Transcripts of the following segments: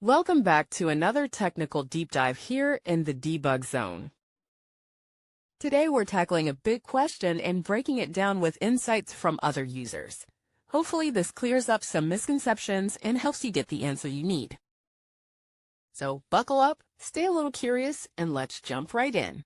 Welcome back to another technical deep dive here in the debug zone. Today we're tackling a big question and breaking it down with insights from other users. Hopefully this clears up some misconceptions and helps you get the answer you need. So buckle up, stay a little curious, and let's jump right in.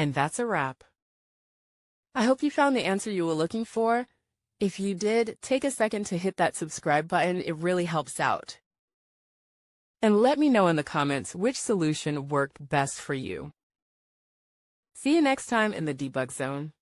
And that's a wrap. I hope you found the answer you were looking for. If you did, take a second to hit that subscribe button. It really helps out. And let me know in the comments which solution worked best for you. See you next time in the debug zone.